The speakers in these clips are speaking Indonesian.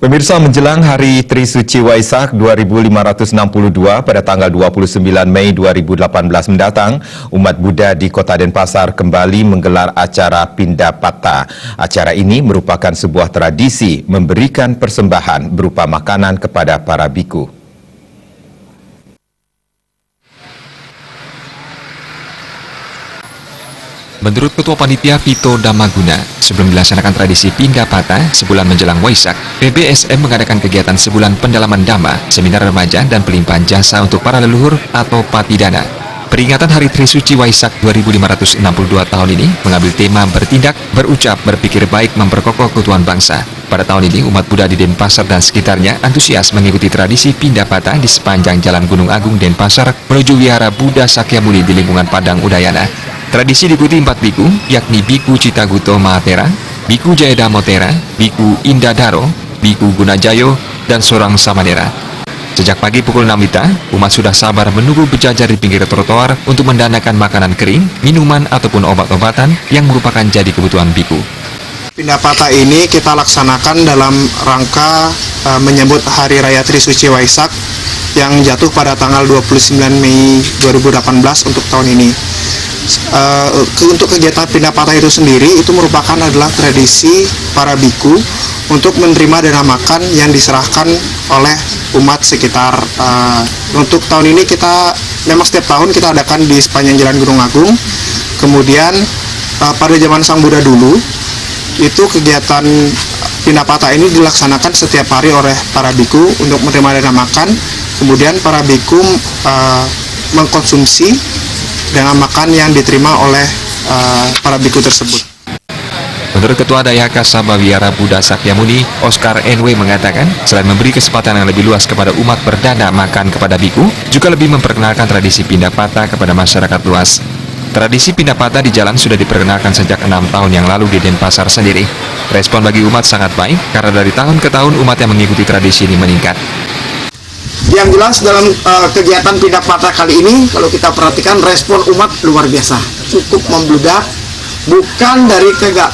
Pemirsa, menjelang Hari Trisuci Waisak 2562 pada tanggal 29 Mei 2018 mendatang, umat Buddha di Kota Denpasar kembali menggelar acara Pindapata. Acara ini merupakan sebuah tradisi memberikan persembahan berupa makanan kepada para biku. Menurut Ketua Panitia Vito Damaguna, sebelum dilaksanakan tradisi Pindapata sebulan menjelang Waisak, PBSM mengadakan kegiatan sebulan pendalaman Dhamma, seminar remaja dan pelimpahan jasa untuk para leluhur atau patidana. Peringatan Hari Trisuci Waisak 2562 tahun ini mengambil tema bertindak, berucap, berpikir baik, memperkokoh keutuhan bangsa. Pada tahun ini, umat Buddha di Denpasar dan sekitarnya antusias mengikuti tradisi Pindapata di sepanjang Jalan Gunung Agung Denpasar menuju Wihara Buddha Sakyamuni di lingkungan Padang Udayana. Tradisi diikuti 4 biku, yakni Biku Citaguto Mahatera, Biku Jayadamo Tera, Biku Indadaro, Biku Gunajayo, dan seorang Samanera. Sejak pagi pukul 6 WITA, umat sudah sabar menunggu berjajar di pinggir trotoar untuk mendanakan makanan kering, minuman, ataupun obat-obatan yang merupakan jadi kebutuhan biku. Pindapata ini kita laksanakan dalam rangka menyambut Hari Raya Trisuci Waisak yang jatuh pada tanggal 29 Mei 2018 untuk tahun ini. Untuk kegiatan Pindapata itu sendiri itu merupakan adalah tradisi para biku untuk menerima dana makan yang diserahkan oleh umat sekitar. Untuk tahun ini kita memang setiap tahun kita adakan di sepanjang Jalan Gunung Agung. Kemudian pada zaman Sang Buddha dulu itu kegiatan Pindapata ini dilaksanakan setiap hari oleh para biku untuk menerima dana makan. Kemudian para biku mengkonsumsi dengan makan yang diterima oleh para biku tersebut. Menurut Ketua Dayaka Sabha Wihara Buddha Sakyamuni, Oscar NW mengatakan, selain memberi kesempatan yang lebih luas kepada umat berdana makan kepada biku, juga lebih memperkenalkan tradisi Pindapata kepada masyarakat luas. Tradisi Pindapata di jalan sudah diperkenalkan sejak 6 tahun yang lalu di Denpasar sendiri. Respon bagi umat sangat baik, karena dari tahun ke tahun umat yang mengikuti tradisi ini meningkat. Yang jelas dalam kegiatan Pindapata kali ini, kalau kita perhatikan respon umat luar biasa, cukup membludak, bukan dari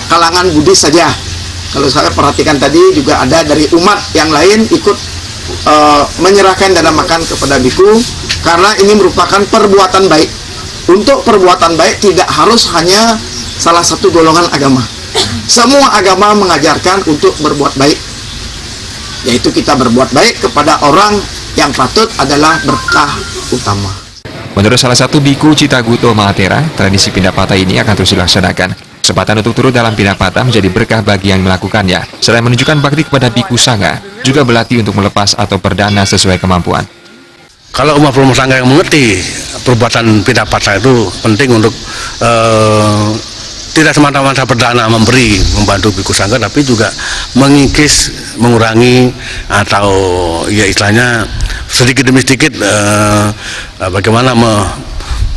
kalangan Buddhis saja. Kalau saya perhatikan tadi juga ada dari umat yang lain ikut menyerahkan dana makan kepada biku, karena ini merupakan perbuatan baik. Untuk perbuatan baik tidak harus hanya salah satu golongan agama. Semua agama mengajarkan untuk berbuat baik, yaitu kita berbuat baik kepada orang yang patut adalah berkah utama. Menurut salah satu biku Citaguto Mahatera, tradisi Pindapata ini akan terus dilaksanakan. Kesempatan untuk turut dalam Pindapata menjadi berkah bagi yang melakukannya. Selain menunjukkan bakti kepada biku sangha, juga berlatih untuk melepas atau berdana sesuai kemampuan. Kalau umat rumah sangha yang mengerti perbuatan Pindapata itu penting untuk tidak semata-mata berdana memberi, membantu biku sangha, tapi juga mengikis, mengurangi, atau ya istilahnya sedikit demi sedikit bagaimana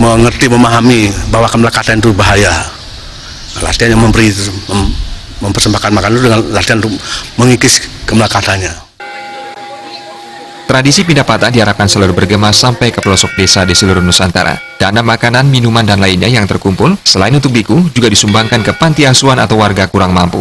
mengerti, memahami bahwa kemelekatan itu bahaya. Latihan yang memberi, mempersembahkan makanan itu dengan latihan untuk mengikis kemelekatannya. Tradisi Pindapata diharapkan selalu bergema sampai ke pelosok desa di seluruh Nusantara. Dana makanan, minuman, dan lainnya yang terkumpul, selain untuk biku, juga disumbangkan ke panti asuhan atau warga kurang mampu.